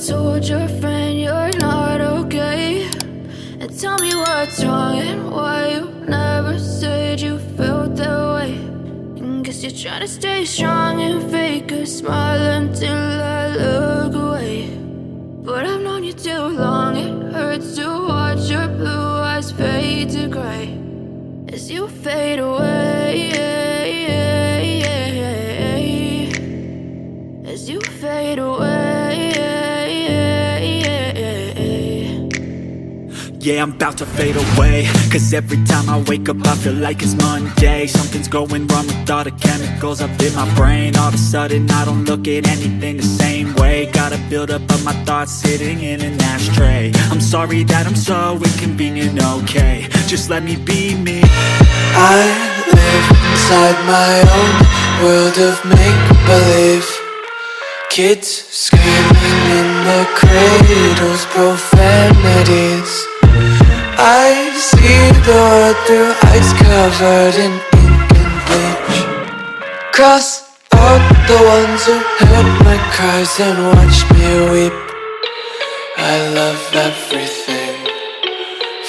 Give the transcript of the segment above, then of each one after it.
told your friend you're not okay? And tell me what's wrong and why you never said you felt that way. And guess you're trying to stay strong and fake a smile until I look away. But I've known you too long, it hurts to watch your blue eyes fade to gray as you fade away, as you fade away. Yeah, I'm about to fade away, cause every time I wake up I feel like it's Monday. Something's going wrong with all the chemicals up in my brain. All of a sudden I don't look at anything the same way. Got a buildup of my thoughts sitting in an ashtray. I'm sorry that I'm so inconvenient, okay, just let me be me. I live inside my own world of make-believe. Kids screaming in their cradles, profanities. I see the world through ice covered in ink and bleach. Cross out the ones who heard my cries and watched me weep. I love everything.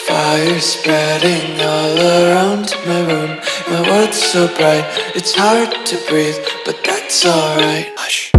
Fire spreading all around my room. My world's so bright, it's hard to breathe, but that's alright. Hush.